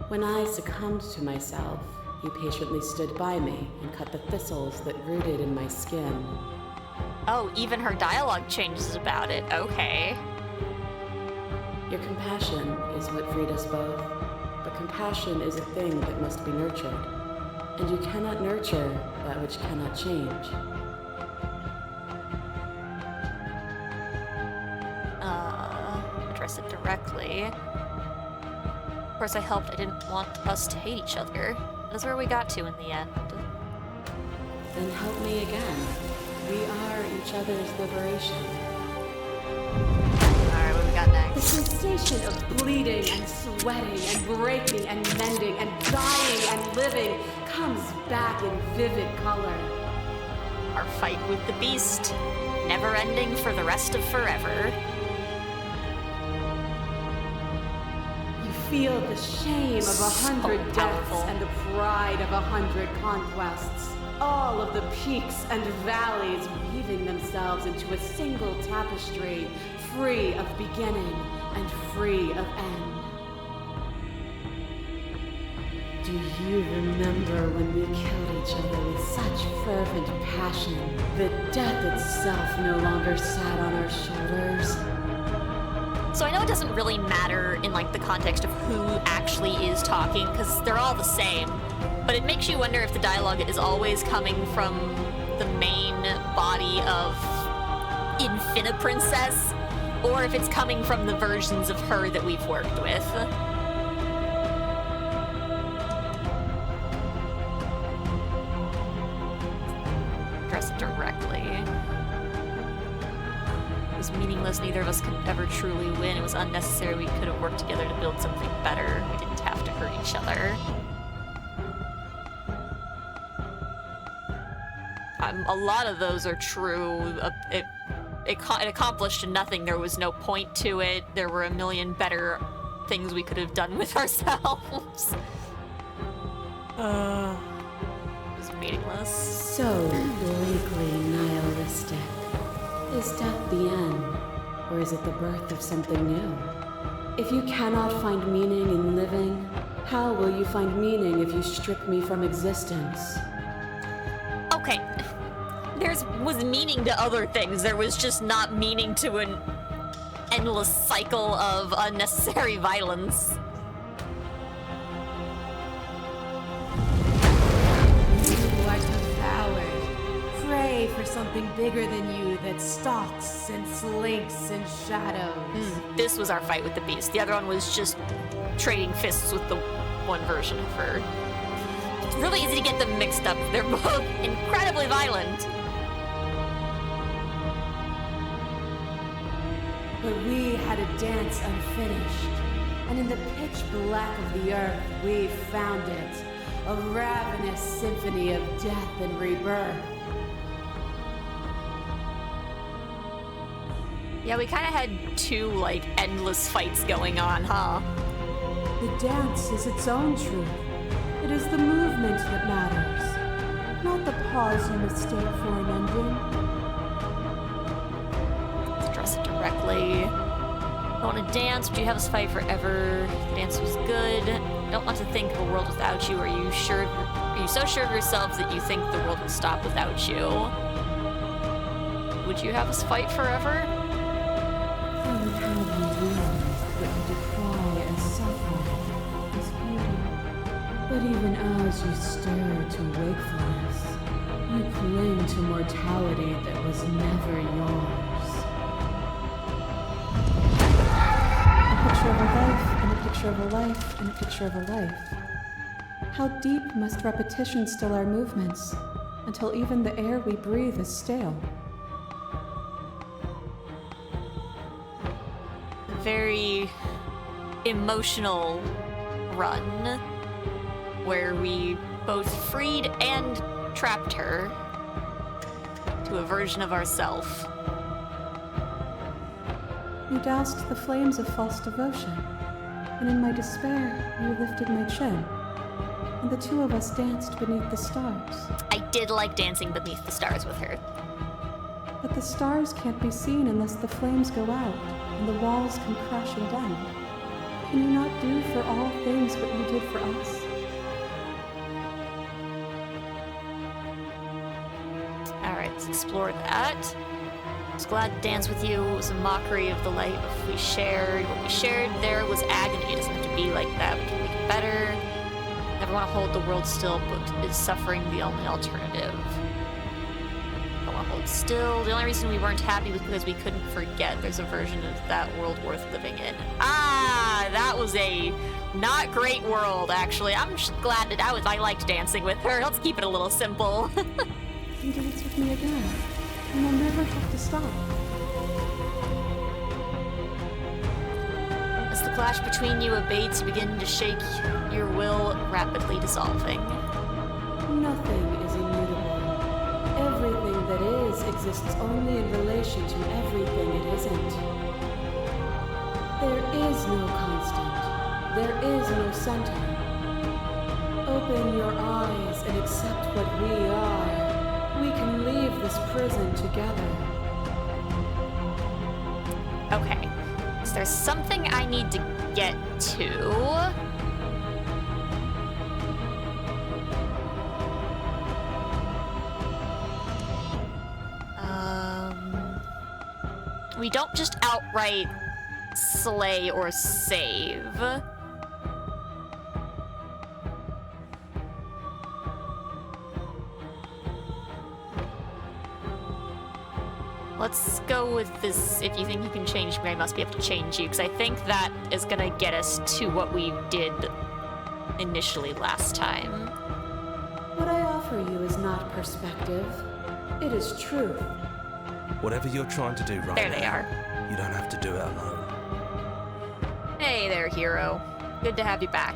When I succumbed to myself, you patiently stood by me and cut the thistles that rooted in my skin. Oh, even her dialogue changes about it. Okay. Your compassion is what freed us both, but compassion is a thing that must be nurtured, and you cannot nurture that which cannot change. Address it directly. Of course, I helped. I didn't want us to hate each other. That's where we got to in the end. Then help me again. We are each other's liberation. Alright, what we got The next? sensation of bleeding and sweating and breaking and mending and dying and living comes back in vivid color. Our fight with the beast. Never ending for the rest of forever. You feel the shame of 100 So deaths powerful. and the pride of 100 conquests. All of the peaks and valleys weaving themselves into a single tapestry, free of beginning and free of end. Do you remember when we killed each other with such fervent passion that death itself no longer sat on our shoulders? So I know it doesn't really matter in like the context of who actually is talking, because they're all the same. But it makes you wonder if the dialogue is always coming from the main body of Infina Princess, or if it's coming from the versions of her that we've worked with. Address it directly. It was meaningless. Neither of us could ever truly win. It was unnecessary. We could have worked together to build something better. We didn't have to hurt each other. A lot of those are true. It accomplished nothing. There was no point to it. There were a million better things we could have done with ourselves. It was meaningless. So bleakly nihilistic. Is death the end, or is it the birth of something new? If you cannot find meaning in living, how will you find meaning if you strip me from existence? Okay, there was meaning to other things. There was just not meaning to an endless cycle of unnecessary violence. You are devoured. Pray for something bigger than you that stalks and slinks in shadows. This was our fight with the beast. The other one was just trading fists with the one version of her. It's really easy to get them mixed up. They're both incredibly violent. But we had a dance unfinished, and in the pitch black of the earth we found it, a ravenous symphony of death and rebirth. Yeah, we kind of had two, like, endless fights going on, huh? The dance is its own truth. It is the movement that matters, not the pause you mistake for an ending. Let's address it directly. I want to dance. Would you have us fight forever? The dance was good. Don't want to think of a world without you. Are you sure? Are you so sure of yourself that you think the world will stop without you? Would you have us fight forever? I would have you realize that you decry and suffer is beauty. But even as you stir to wakefulness, you cling to mortality that was never yours. A picture of a life, and a picture of a life, and a picture of a life. How deep must repetition still our movements, until even the air we breathe is stale? Very emotional run where we both freed and trapped her to a version of ourself. You doused the flames of false devotion, and in my despair, you lifted my chin, and the two of us danced beneath the stars. I did like dancing beneath the stars with her. But the stars can't be seen unless the flames go out and the walls come crashing down. Can you not do for all things what you did for us? Alright, let's explore that. I was glad to dance with you. It was a mockery of the light we shared. What we shared there was agony. It doesn't have to be like that. We can make it better. Never want to hold the world still, but is suffering the only alternative? Don't want to hold still. The only reason we weren't happy was because we couldn't forget there's a version of that world worth living in. Ah, that was a not great world, actually. I'm just glad that I liked dancing with her. Let's keep it a little simple. You dance with me again, and I'll never have to stop. As the clash between you abates, you begin to shake, your will rapidly dissolving. Nothing is immutable. Everything that is exists only in relation to everything it isn't. There is no constant. There is no center. Open your eyes and accept what we are. We can leave this prison together. Okay, so there's something I need to get to. We don't just outright slay or save. Let's go with this. If you think you can change me, I must be able to change you, because I think that is gonna get us to what we did initially last time. What I offer you is not perspective. It is truth. Whatever you're trying to do right There now, they are. you don't have to do it alone. Hey there, hero. Good to have you back.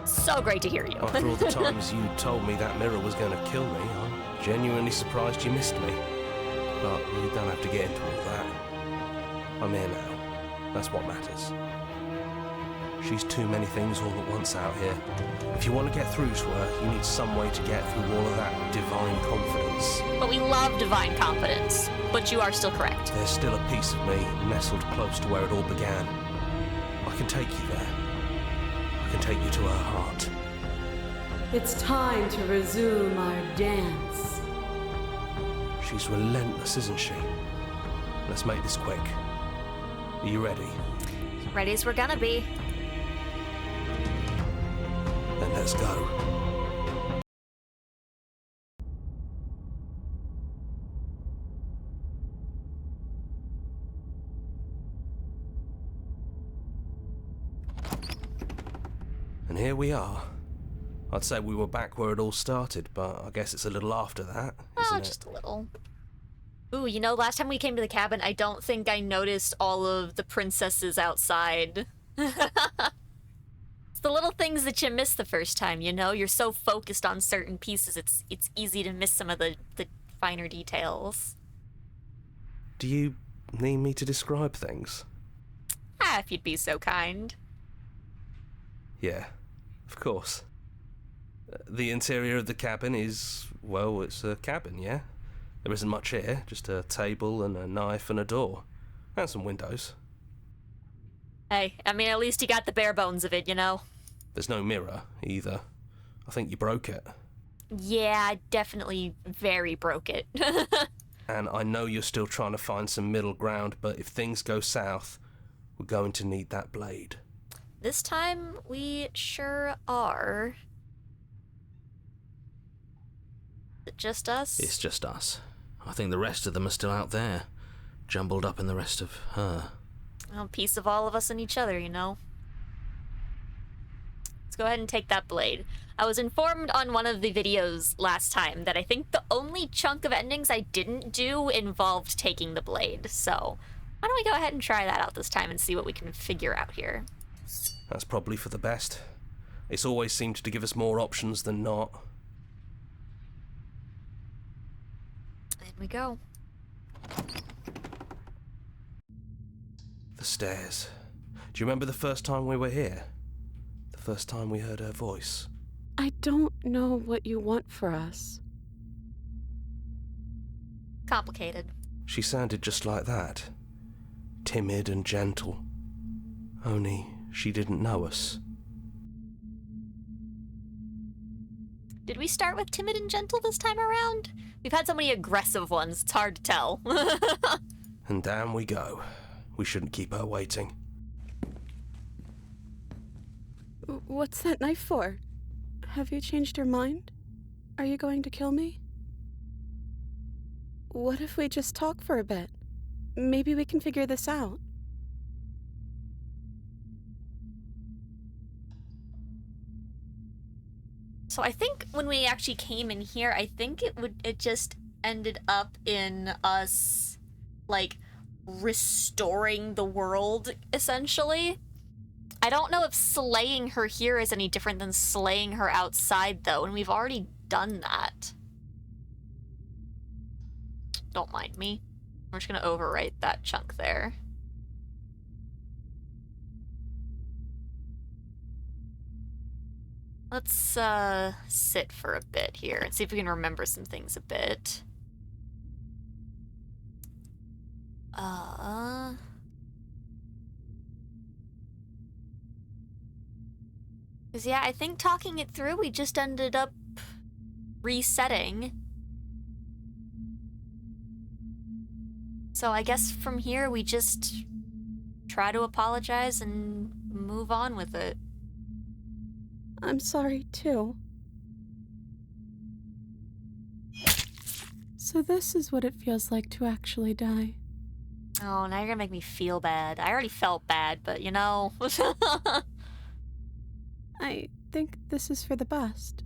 So great to hear you. After all the times you told me that mirror was going to kill me, I'm genuinely surprised you missed me. But you don't have to get into all that. I'm here now. That's what matters. She's too many things all at once out here. If you want to get through to her, you need some way to get through all of that divine confidence. But we love divine confidence. But you are still correct. There's still a piece of me nestled close to where it all began. I can take you there. I can take you to her heart. It's time to resume our dance. She's relentless, isn't she? Let's make this quick. Are you ready? Ready as we're gonna be. Then let's go. And here we are. I'd say we were back where it all started, but I guess it's a little after that, isn't it? Just a little. Ooh, you know, last time we came to the cabin, I don't think I noticed all of the princesses outside. It's the little things that you miss the first time, you know? You're so focused on certain pieces, it's easy to miss some of the finer details. Do you need me to describe things? Ah, if you'd be so kind. Yeah, of course. The interior of the cabin is, well, it's a cabin, yeah? There isn't much here, just a table and a knife and a door. And some windows. Hey, I mean, at least you got the bare bones of it, you know? There's no mirror, either. I think you broke it. Yeah, I definitely very broke it. And I know you're still trying to find some middle ground, but if things go south, we're going to need that blade. This time, we sure are. Is it just us? It's just us. I think the rest of them are still out there, jumbled up in the rest of her. A piece of all of us and each other, you know? Let's go ahead and take that blade. I was informed on one of the videos last time that I think the only chunk of endings I didn't do involved taking the blade, so Why don't we go ahead and try that out this time and see what we can figure out here? That's probably for the best. It's always seemed to give us more options than not. In we go. The stairs. Do you remember the first time we were here? The first time we heard her voice? I don't know what you want for us. Complicated. She sounded just like that. Timid and gentle. Only she didn't know us. Did we start with timid and gentle this time around? We've had so many aggressive ones, it's hard to tell. And down we go. We shouldn't keep her waiting. What's that knife for? Have you changed your mind? Are you going to kill me? What if we just talk for a bit? Maybe we can figure this out. So I think when we actually came in here, I think it just ended up in us, like, restoring the world, essentially. I don't know if slaying her here is any different than slaying her outside, though, and we've already done that. Don't mind me. I'm just gonna overwrite that chunk there. Let's sit for a bit here and see if we can remember some things a bit. Cause yeah, I think talking it through, we just ended up resetting. So I guess from here we just try to apologize and move on with it. I'm sorry, too. So this is what it feels like to actually die. Oh, now you're gonna make me feel bad. I already felt bad, but you know. I think this is for the best.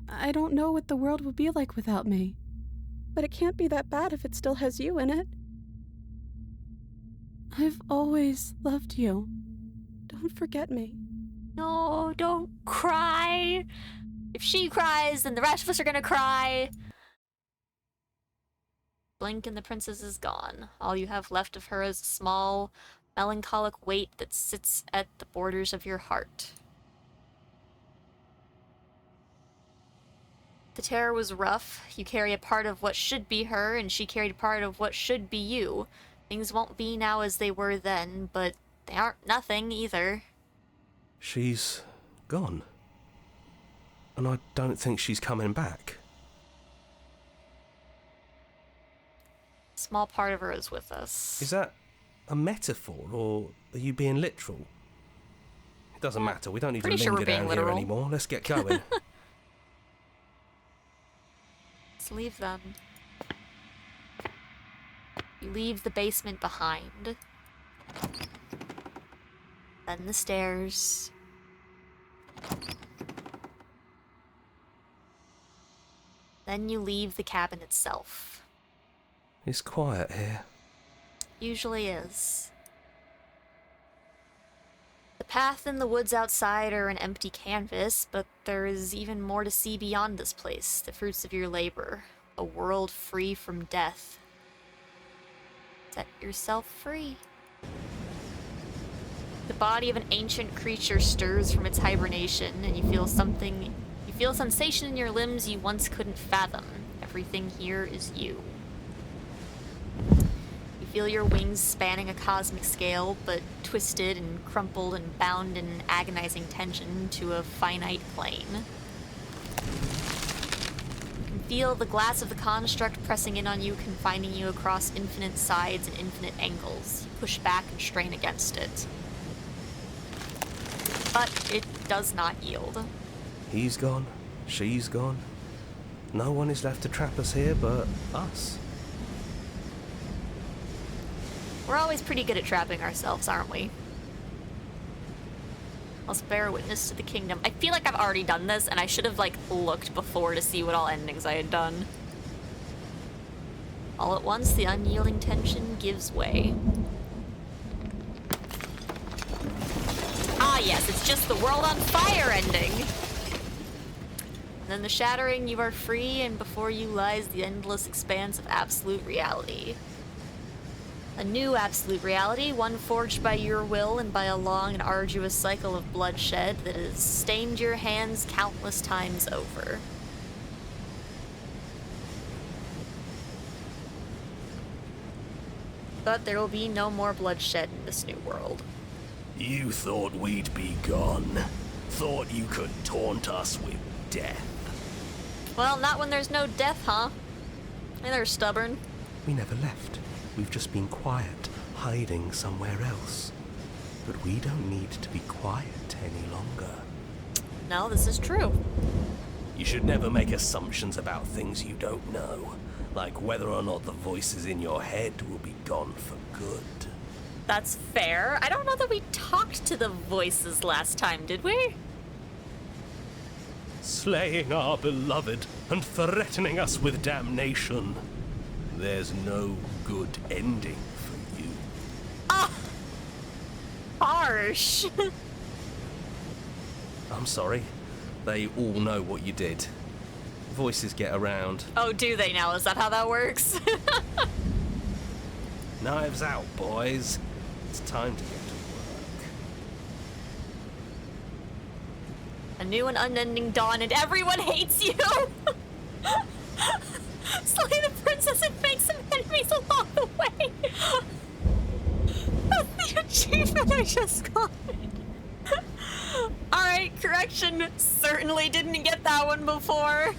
I don't know what the world will be like without me. But it can't be that bad if it still has you in it. I've always loved you. Don't forget me. No, don't cry. If she cries, then the rest of us are gonna cry. Blink and the princess is gone. All you have left of her is a small, melancholic weight that sits at the borders of your heart. The terror was rough. You carry a part of what should be her, and she carried a part of what should be you. Things won't be now as they were then, but they aren't nothing either. She's gone. And I don't think she's coming back. A small part of her is with us. Is that a metaphor, or are you being literal? It doesn't matter. We don't need Pretty to sure linger we're being down literal. here anymore. Let's get going. Let's leave them. You leave the basement behind. Then the stairs. Then you leave the cabin itself. It's quiet here. Usually is. The path and the woods outside are an empty canvas, but there is even more to see beyond this place, the fruits of your labor. A world free from death. Set yourself free. The body of an ancient creature stirs from its hibernation, and you feel a sensation in your limbs you once couldn't fathom. Everything here is you. You feel your wings spanning a cosmic scale, but twisted and crumpled and bound in agonizing tension to a finite plane. You can feel the glass of the construct pressing in on you, confining you across infinite sides and infinite angles. You push back and strain against it. But it does not yield. He's gone. She's gone. No one is left to trap us here but us. We're always pretty good at trapping ourselves, aren't we? Let's bear witness to the kingdom. I feel like I've already done this, and I should have, looked before to see what all endings I had done. All at once, the unyielding tension gives way. Ah, yes, it's just the world on fire ending. And then the shattering, you are free, and before you lies the endless expanse of absolute reality. A new absolute reality, one forged by your will and by a long and arduous cycle of bloodshed that has stained your hands countless times over. But there will be no more bloodshed in this new world. You thought we'd be gone. Thought you could taunt us with death. Well, not when there's no death, huh? They're stubborn. We never left. We've just been quiet, hiding somewhere else. But we don't need to be quiet any longer. No, this is true. You should never make assumptions about things you don't know, like whether or not the voices in your head will be gone for good. That's fair. I don't know that we talked to the voices last time, did we? Slaying our beloved and threatening us with damnation. There's no good ending for you. Ah! Harsh. I'm sorry. They all know what you did. Voices get around. Oh, do they now? Is that how that works? Knives out, boys. It's time to get to work. A new and unending dawn, and everyone hates you! Slay the princess and make some enemies along the way! That's the achievement I just got. Alright, correction. Certainly didn't get that one before.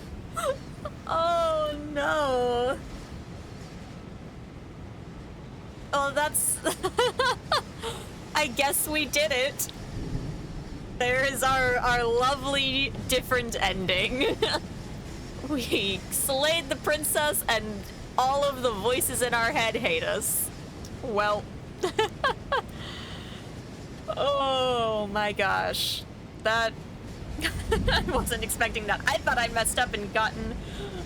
Oh no. Oh, that's... I guess we did it. There is our lovely different ending. We slayed the princess and all of the voices in our head hate us. Well. Oh my gosh. That... I wasn't expecting that. I thought I messed up and gotten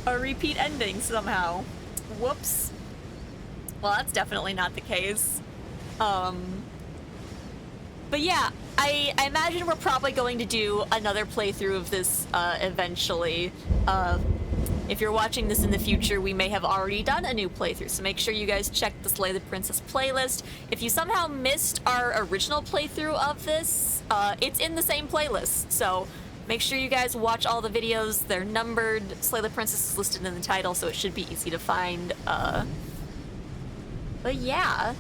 a repeat ending somehow. Whoops. Well, that's definitely not the case. But yeah, I imagine we're probably going to do another playthrough of this eventually. If you're watching this in the future, we may have already done a new playthrough, so make sure you guys check the Slay the Princess playlist. If you somehow missed our original playthrough of this, it's in the same playlist, so make sure you guys watch all the videos. They're numbered. Slay the Princess is listed in the title, so it should be easy to find. But yeah,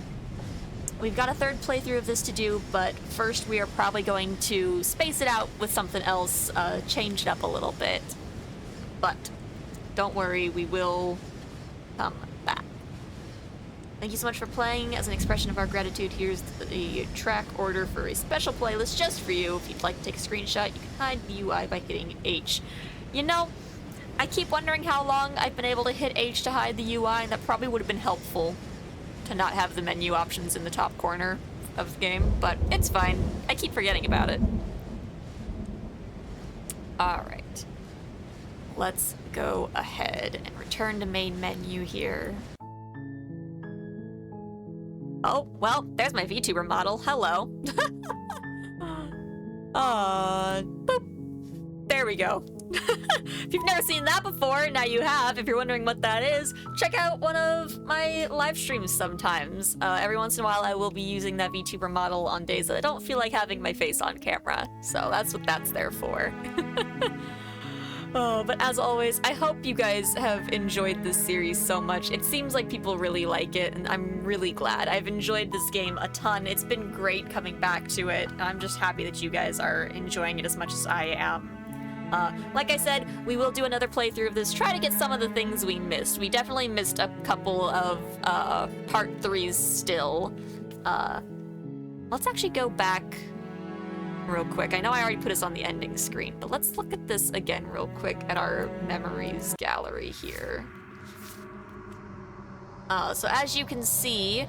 we've got a third playthrough of this to do, but first we are probably going to space it out with something else, change it up a little bit. But don't worry, we will come back. Thank you so much for playing. As an expression of our gratitude, here's the track order for a special playlist just for you. If you'd like to take a screenshot, you can hide the UI by hitting H. You know, I keep wondering how long I've been able to hit H to hide the UI, and that probably would have been helpful to not have the menu options in the top corner of the game, but it's fine. I keep forgetting about it. Alright. Let's go ahead and return to main menu here. Oh, well, there's my VTuber model. Hello. Boop. There we go. If you've never seen that before, now you have. If you're wondering what that is, check out one of my live streams sometimes. Every once in a while, I will be using that VTuber model on days that I don't feel like having my face on camera. So that's what that's there for. Oh, but as always, I hope you guys have enjoyed this series so much. It seems like people really like it, and I'm really glad. I've enjoyed this game a ton. It's been great coming back to it, and I'm just happy that you guys are enjoying it as much as I am. Like I said, we will do another playthrough of this, try to get some of the things we missed. We definitely missed a couple of part 3s still. Let's actually go back real quick. I know I already put us on the ending screen, but let's look at this again real quick at our memories gallery here. So as you can see,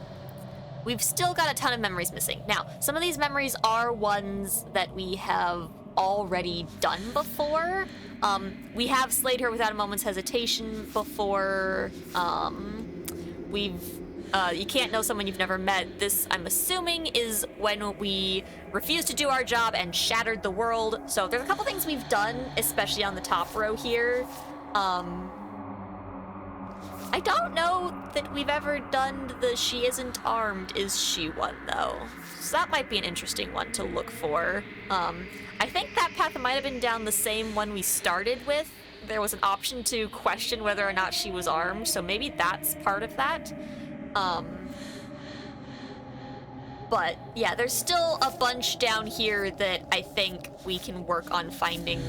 we've still got a ton of memories missing. Now, some of these memories are ones that we have already done before. We have slayed her without a moment's hesitation before. We've You can't know someone you've never met. This, I'm assuming, is when we refused to do our job and shattered the world. So there's a couple things we've done, especially on the top row here. I don't know that we've ever done the she isn't armed, is she one, though. So that might be an interesting one to look for. I think that path might have been down the same one we started with. There was an option to question whether or not she was armed, so maybe that's part of that. But yeah, there's still a bunch down here that I think we can work on finding.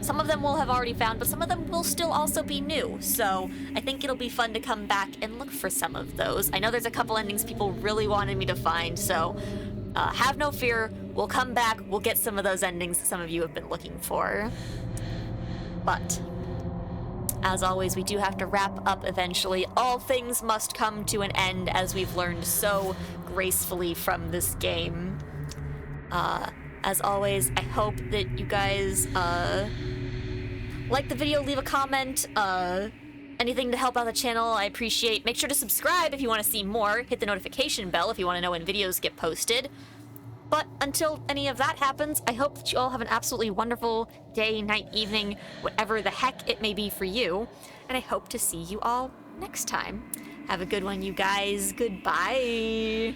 Some of them we'll have already found, but some of them will still also be new. So I think it'll be fun to come back and look for some of those. I know there's a couple endings people really wanted me to find, so have no fear. We'll come back, we'll get some of those endings some of you have been looking for. But as always, we do have to wrap up eventually. All things must come to an end, as we've learned so gracefully from this game. As always, I hope that you guys like the video, leave a comment, anything to help out the channel, I appreciate. Make sure to subscribe if you want to see more. Hit the notification bell if you want to know when videos get posted. But until any of that happens, I hope that you all have an absolutely wonderful day, night, evening, whatever the heck it may be for you. And I hope to see you all next time. Have a good one, you guys. Goodbye.